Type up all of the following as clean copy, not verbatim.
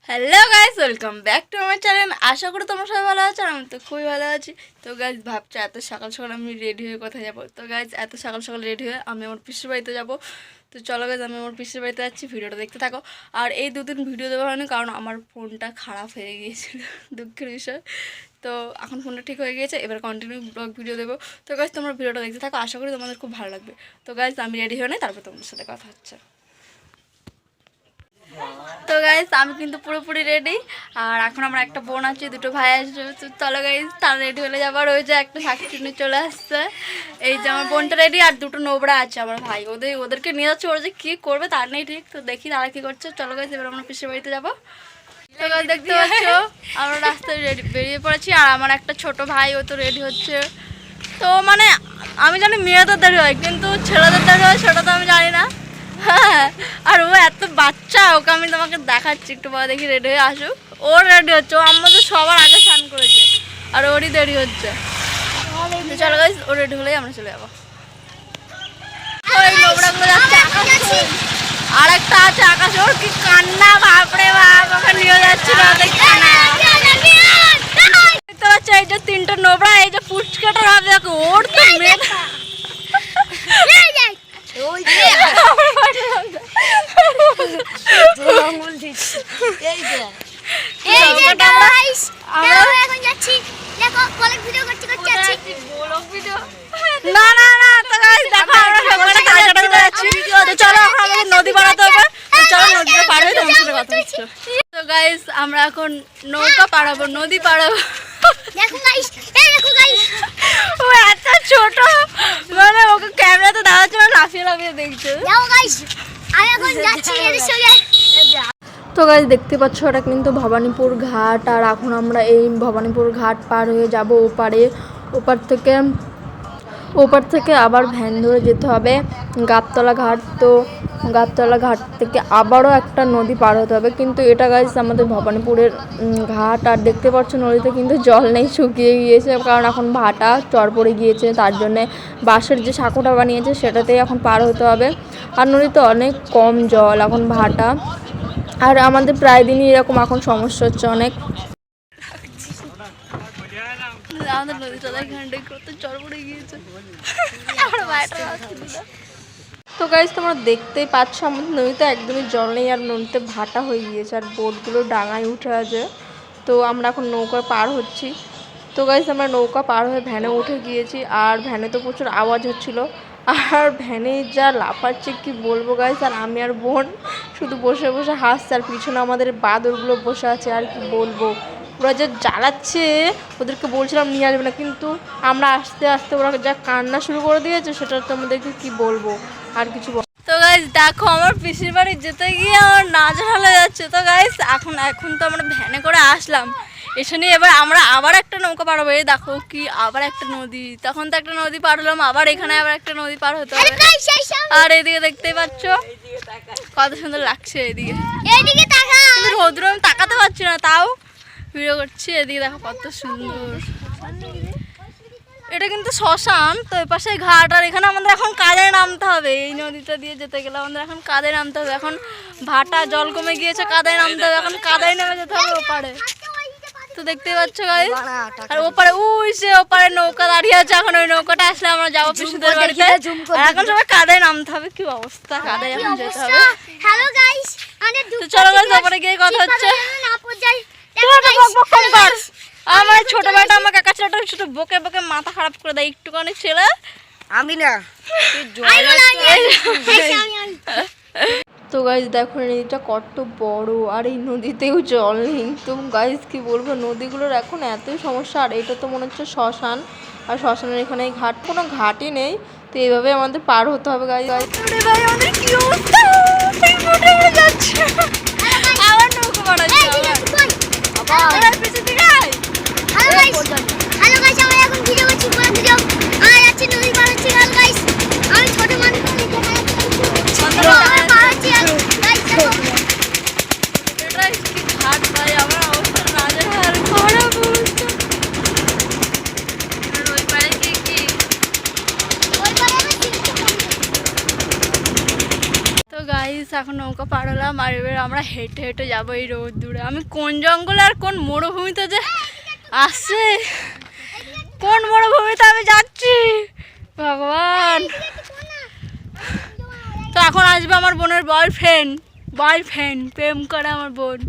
Hello guys, welcome back to আমার channel. আশা করি তোমরা সবাই ভালো আছো। আমি তো খুবই ভালো আছি। তো গাইস ভাবছো এত সকাল সকাল আমি রেডি হয়ে কোথায় যাবো। তো গাইস এত সকাল সকাল রেডি হয়ে আমি আমার পিসির বাড়িতে যাবো। তো চলো গাইস, আমি আমার পিসির বাড়িতে যাচ্ছি। ভিডিওটা দেখতে থাকো। আর এই দুদিন ভিডিও দেওয়া হয়নি কারণ আমার ফোনটা খারাপ হয়ে গিয়েছিল, দুঃখের বিষয়। তো এখন ফোনটা ঠিক হয়ে গিয়েছে, এবার কন্টিনিউ ব্লগ ভিডিও দেবো। তো গাইস তোমরা ভিডিওটা দেখতে থাকো, আশা করি তোমাদের খুব ভালো লাগবে। তো গাইস আমি রেডি হয়ে নেই, তারপর তোমাদের সাথে কথা হচ্ছে। তো গাইস আমি কিন্তু পুরোপুরি রেডি। আর এখন আমার একটা বোন আছে, দুটো ভাই আসবে। তো চলো গাইস, তারা রেডি হলে যাবার ওই যে একটা সাক্ষী নিয়ে চলে আসছে। এই যে আমার বোনটা রেডি, আর দুটো নোবরা আছে আমার ভাই, ওদেরকে নিয়ে যাচ্ছে। ওরা যে কী করবে তার নেই ঠিক। তো দেখি তারা কী করছে। চলো গাইস এবার আমরা পিসের বাড়িতে যাবো। তো গাইস দেখতে পাচ্ছ আমরা রাস্তায় বেরিয়ে পড়েছি। আর আমার একটা ছোট ভাই, ও তো রেডি হচ্ছে। তো মানে আমি জানি মেয়েদের দেরি হয়, কিন্তু ছেলেদের দেরি হয় সেটা তো আমি জানি না। হ্যাঁ, আর ও এত বাচ্চা, ওকে আমি তোমাকে দেখাচ্ছি একটু পরে, দেখি রেডি হয়ে আসুক। ওর রেডি হচ্ছে, ও আমাদের সবার আগে স্নান করেছে আর ওরই দেরি হচ্ছে। চলো গাইস, ও রেডি হলেই আমরা চলে যাবো। ওই নোংরাগুলো যাচ্ছে, আর একটা আছে আকাশ, ওর কি কান্না, বাপরে বাপ, ওকে নিয়ে যাচ্ছিল দেখতে না। দেখতে পাচ্ছ এই যে তিনটে নোবরা, এই যে পুচকাটা ভাব দেখো, ওর তো মেয়ে নদী পাড়াতে হবে। চলো নদীটা পার হয়ে তোমার সাথে কথা হচ্ছে। তো গাইস আমরা এখন নৌকা পাড়াবো, নদী পাড়াবো। ও এত ছোট, মানে ওকে ক্যামেরাতে দেখাচ্ছে, মানে লাফিয়ে লাফিয়ে দেখছে। তো গাইস দেখতে পাচ্ছ ওটা কিন্তু ভবানীপুর ঘাট। আর এখন আমরা এই ভবানীপুর ঘাট পার হয়ে যাব ওপারে। ওপার থেকে আবার ভ্যান ধরে যেতে হবে গাবতলা ঘাট। তো গাবতলা ঘাট থেকে আবারও একটা নদী পার হতে হবে। কিন্তু এটা গাইস আমাদের ভবানীপুরের ঘাট। আর দেখতে পাচ্ছ নদীতে কিন্তু জল নেই, শুকিয়ে গিয়েছে, কারণ এখন ভাটা চর পড়ে গিয়েছে। তার জন্যে বাঁশের যে সাঁকোটা বানিয়েছে সেটাতেই এখন পার হতে হবে। আর নদীতে অনেক কম জল, এখন ভাটা। আর আমাদের প্রায় দিনই এরকম এখন সমস্যা হচ্ছে অনেক। আমাদের নদীটা এখানটাই করতে চর পড়ে গিয়েছে। তো গাইস তোমরা দেখতেই পাচ্ছ আমাদের নদীতে একদমই জল নেই, আর নদীতে ভাটা হয়ে গিয়েছে, আর বোটগুলো ডাঙায় উঠে আছে। তো আমরা এখন নৌকা পার হচ্ছি। তো গাইস আমরা নৌকা পার হয়ে ভ্যানে উঠে গিয়েছি। আর ভ্যানে তো প্রচুর আওয়াজ হচ্ছিল, আর ভ্যানে যা লাফাচ্ছে কি বলবো গাইস। আর আমি আর বোন শুধু বসে বসে হাসছে, আর পিছনে আমাদের বাদরগুলো বসে আছে। আর কি বলবো, ওরা যা জ্বালাচ্ছে, ওদেরকে বলছিলাম নিয়ে আসবে না, কিন্তু আমরা আস্তে আস্তে ওরা যা কান্না শুরু করে দিয়েছে সেটা তোমাদেরকে কি বলবো আর কিছু। তো গাইস দেখো আমার পিসির বাড়ি যেতে গিয়ে আমার নাজেহাল হয়ে যাচ্ছে। তো গাইস এখন তো আমরা ভ্যানে করে আসলাম, এসে নিয়ে এবার আমরা আবার একটা নৌকা পার হবো। এই দেখো কি আবার একটা নদী, তখন তো একটা নদী পার হলাম, আবার এখানে আবার একটা নদী পার হতে হবে। আর এদিকে দেখতেই পাচ্ছ কত সুন্দর লাগছে, এদিকে কিন্তু রোদ্র আমি তাকাতে পারছি না, তাও ভিডিও করছি। এদিকে দেখো কত সুন্দর, এটা কিন্তু শ্মশান। তো এই পাশে ঘাট, আর এখানে আমাদের এখন কাঁধে নামতে হবে। এই নদীটা দিয়ে যেতে গেলে আমাদের এখন কাঁধে নামতে হবে। এখন ভাটা জল কমে গিয়েছে, কাঁধে নামতে হবে, এখন কাঁধে নেমে যেতে হবে ওপারে। তো দেখতেই পাচ্ছ গাইস, আর ওপারে ওই যে ওপারে নৌকা দাঁড়িয়ে আছে, এখন ওই নৌকাটা আসলে আমরা যাবো পিসুদের বাড়িতে। আর এখন সবাই কাঁধে নামতে হবে, কি অবস্থা, কাঁধে এখন যেতে হবে। তো চলো গাইস ওপারে গিয়ে কথা হচ্ছে। আমার ছোট ভাইটা আমার কাকা ছেলেটা শুধু বকে বকে মাথা খারাপ করে দেয়, একটুখানি ছেলে। আমি না তো গাইস দেখো নদীটা কত বড়, আর এই নদীতেও জল নেই। তো গাইস কি বলবো, নদীগুলোর এখন এতই সমস্যা। আর এটা তো মনে হচ্ছে শ্মশান, আর শ্মশানের এখানে ঘাট, কোনো ঘাটই নেই। তো এইভাবে আমাদের পার হতে হবে গাইস। ভাই আমাদের কি অবস্থা, আবার নৌকা বানাচ্ছে, আবার পিছু দিকে। হ্যালো গাইস, আমরা এখন ভিডিও করছি, পুরো ভিডিও আর যাচ্ছে নদী পার হচ্ছে। গাইস আমি ছোট মানুষ, এখন নৌকা পার হলাম আর এবার আমরা হেঁটে হেঁটে যাবো এই রোদ দূরে। আমি কোন জঙ্গলে আর কোন মরুভূমিতে যে আসছে, কোন মরুভূমিতে আমি যাচ্ছি ভগবান। তো এখন আসবে আমার বোনের বয়ফ্রেন্ড, প্রেম করে আমার বোন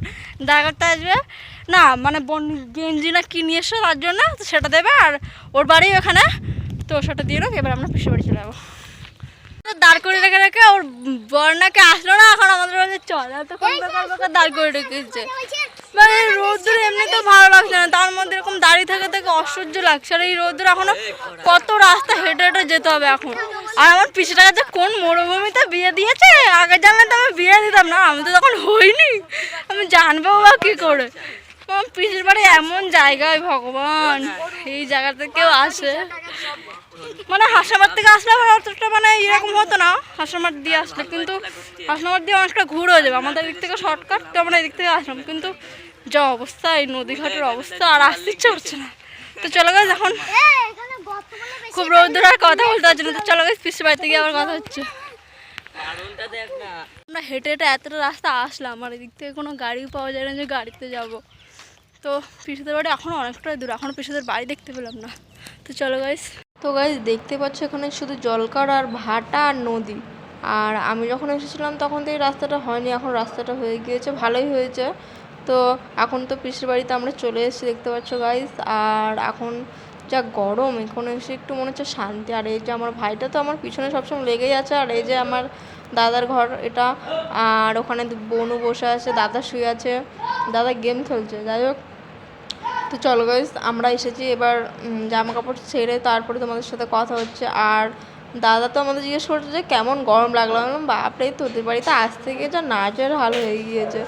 দেখাতে আসবে না, মানে বোন গেঞ্জি না কি নিয়ে এসো তার জন্য, তো সেটা দেবে আর ওর বাড়ি ওখানে, তো সেটা দিয়ে রাখ। এবার আমরা পিসের বাড়ি চলে যাবো। দাঁড় করে রেখে রেখে ওর বর্ণাকে আসলো না, এখন আমাদের বাড়ি চল তখন দাঁড় করে রেখেছে। মানে রোদ্দুর এমনি তো ভালো লাগছে না, তার মধ্যে এরকম দাঁড়িয়ে থেকে থেকে অসহ্য লাগছে। আর এই রোদ্দুর এখনো কত রাস্তা হেঁটে হেঁটে যেতে হবে এখন। আর আমার পিসেটা কাছে কোন মরুভূমিতে বিয়ে দিয়েছে, আগে জানলে তো আমি বিয়ে দিতাম না, আমি তো তখন হইনি, আমি জানবো বা কী করে। আমার পিসের বাড়ি এমন জায়গায় ভগবান, এই জায়গাতে কেউ আসে মানে হাসামার থেকে আসলে আবার অতটা মানে এরকম হতো না, হাসামার দিয়ে আসলে, কিন্তু হাসামার দিয়ে অনেকটা ঘুর হয়ে যাবে, আমাদের এদিক থেকে শর্টকাট, তো আমরা এদিক থেকে আসলাম, কিন্তু যা অবস্থা এই নদীঘাটের অবস্থা আর আসতে ইচ্ছে করছে না। তো চলো গাইস, এখন খুব রোদ্দুর আর কথা বলতে পারছি না, তো চলো গাইস পিসের বাড়িতে গিয়ে আবার কথা হচ্ছে। আমরা হেঁটে হেঁটে এতটা রাস্তা আসলাম আর এদিক থেকে কোনো গাড়ি পাওয়া যায় না যে গাড়িতে যাব। তো পিসেদের বাড়ি এখন অনেকটাই দূর, এখনও পিসেদের বাড়ি দেখতে পেলাম না। তো চলো গাইস। তো গাইজ দেখতে পাচ্ছ এখানে শুধু জলকার আর ভাটা আর নদী। আর আমি যখন এসেছিলাম তখন তো এই রাস্তাটা হয়নি, এখন রাস্তাটা হয়ে গিয়েছে, ভালোই হয়েছে। তো এখন তো পিসের বাড়িতে আমরা চলে এসেছি দেখতে পাচ্ছ গাইজ। আর এখন যা গরম, এখানে এসে একটু মনে হচ্ছে শান্তি। আর এই যে আমার ভাইটা তো আমার পিছনে সবসময় লেগেই আছে, আর এই যে আমার দাদার ঘর এটা, আর ওখানে বোনও বসে আছে, দাদা শুয়ে আছে, দাদা গেম খেলছে। যাই হোক, তো চলো গাইস আমরা এসেছি, এবার জামা কাপড় ছেড়ে তারপরে তোমাদের সাথে কথা হচ্ছে। আর দাদা তো আমাদের জিজ্ঞেস করছে যে কেমন গরম লাগলো, আমি বললাম বাপরে তোদের বাড়িতে আসতে গিয়ে যা নাচের হাল হয়ে গিয়েছে,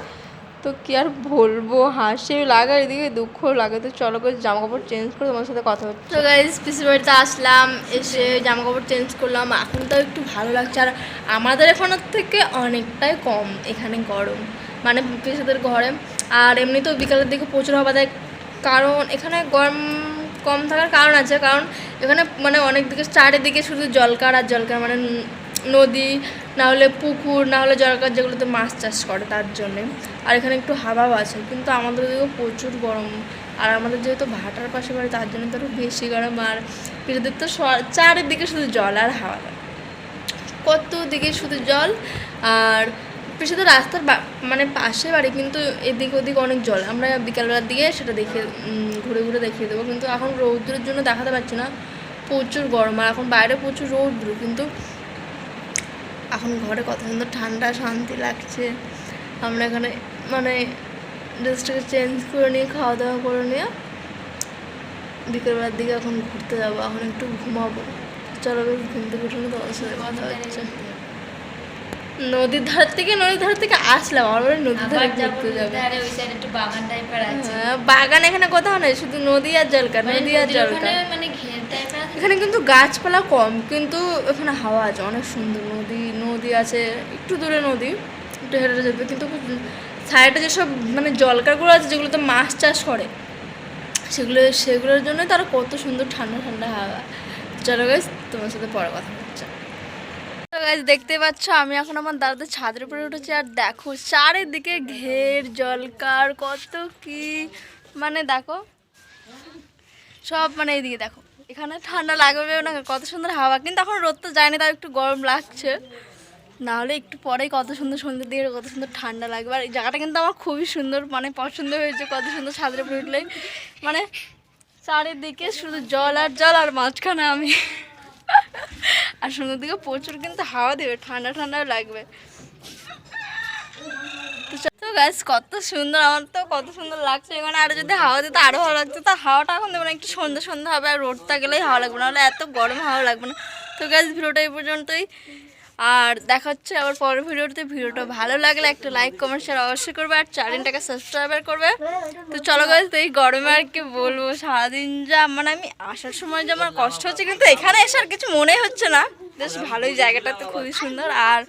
তো কি আর বলবো, হাসিও লাগে এদিকে দুঃখও লাগে। তো চলো গাইস জামা কাপড় চেঞ্জ করে তোমার সাথে কথা হচ্ছে। তো গাইস পিসের বাড়িতে আসলাম, এসে জামা কাপড় চেঞ্জ করলাম, এখন তো একটু ভালো লাগছে। আর আমাদের এখানের থেকে অনেকটাই কম এখানে গরম, মানে পিসেদের ঘরে। আর এমনিতেও বিকালের দিকে প্রচুর হাওয়া দেয়, কারণ এখানে গরম কম থাকার কারণ আছে, কারণ এখানে মানে অনেক দিকে চারিদিকে শুধু জলকার আর জলকার, মানে নদী না হলে পুকুর না হলে জলকার, যেগুলোতে মাছ চাষ করে তার জন্যে। আর এখানে একটু হাওয়াও আছে, কিন্তু আমাদের দিকেও প্রচুর গরম। আর আমাদের যেহেতু ভাটার পাশে বাড়ি তার জন্য তো আরও বেশি গরম। আর পিঠেদের তো চারিদিকে শুধু জল আর হাওয়া, কত দিকে শুধু জল। আর পিছনে রাস্তার মানে পাশে বাড়ি, কিন্তু এদিক ওদিক অনেক জল। আমরা বিকালবেলার দিকে সেটা দেখে ঘুরে ঘুরে দেখিয়ে দেবো, কিন্তু এখন রৌদ্রের জন্য দেখাতে পারছি না, প্রচুর গরম। আর এখন বাইরে প্রচুর রৌদ্র, কিন্তু এখন ঘরে কত সুন্দর ঠান্ডা শান্তি লাগছে। আমরা এখানে মানে ড্রেসটাকে চেঞ্জ করে নিয়ে খাওয়া দাওয়া করে নিয়ে বিকেলবেলার দিকে এখন ঘুরতে যাবো, এখন একটু ঘুমাবো। চলো ঘুম থেকে উঠে তোমার সাথে কথা হচ্ছে। নদীর ধার থেকে আসলাম, আমার বাড়ি নদীর ধারে ঘুরতে যাবে। বাগান এখানে কোথাও নেই, শুধু নদী আর জলকার, নদী আর জলকার। এখানে কিন্তু গাছপালা কম, কিন্তু এখানে হাওয়া আছে অনেক সুন্দর। নদী আছে একটু দূরে, নদী একটু হেঁটে যাবে, কিন্তু সাইডে যেসব মানে জলকারগুলো আছে যেগুলোতে মাছ চাষ করে, সেগুলোর জন্য তারা কত সুন্দর ঠান্ডা ঠান্ডা হাওয়া। চলো গাইস তোমার সাথে পরে কথা হচ্ছে। তো গাইস দেখতে পাচ্ছ আমি এখন আমার দাদাদের ছাদের উপরে উঠেছি, আর দেখো চারিদিকে ঘের জলকার কত কি, মানে দেখো সব, মানে এইদিকে দেখো, এখানে ঠান্ডা লাগবে না, কত সুন্দর হাওয়া। কিন্তু এখন রোদ তো যায়নি, তাও একটু গরম লাগছে, নাহলে একটু পরেই কত সুন্দর সন্ধ্যের দিকে কত সুন্দর ঠান্ডা লাগবে। আর এই জায়গাটা কিন্তু আমার খুবই সুন্দর, মানে পছন্দ হয়েছে, কত সুন্দর ছাদের উপরে উঠলেই মানে চারিদিকে শুধু জল আর জল, আর মাঝখানে আমি। আর সন্ধ্যের দিকে প্রচুর কিন্তু হাওয়া দেবে, ঠান্ডা ঠান্ডাও লাগবে। তো গাছ কত সুন্দর, আমার তো কত সুন্দর লাগছে এখানে। আর যদি হাওয়া দিতে আরও ভালো লাগছে, তো হাওয়াটা এখন দেবো না, একটু সন্ধ্যা হবে, আর রোদটা গেলেই হাওয়া লাগবে, নাহলে এত গরম হাওয়া লাগবে না। তো গাছ ভিডিওটা এই পর্যন্তই, আর দেখা হচ্ছে আবার পরের ভিডিওতে। ভিডিওটা ভালো লাগলে একটা লাইক কমেন্ট শেয়ার অবশ্যই করবে, আর চ্যানেলটাকে সাবস্ক্রাইবার করবে। তো চলো গাইস, তো এই গরমে আর কি বলবো, সারাদিন যা মানে আমি আসার সময় যে আমার কষ্ট হচ্ছে, কিন্তু এখানে এসে আর কিছু মনে হচ্ছে না, বেশ ভালোই, জায়গাটা তো খুবই সুন্দর। আর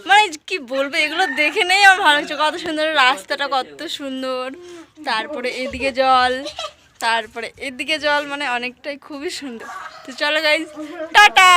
মানে কি বলবো, এগুলো দেখে নেই আমার ভালো লাগছে, কত সুন্দর রাস্তাটা, কত সুন্দর, তারপরে এদিকে জল, মানে অনেকটাই খুবই সুন্দর। তো চলো গাইস, টাটা।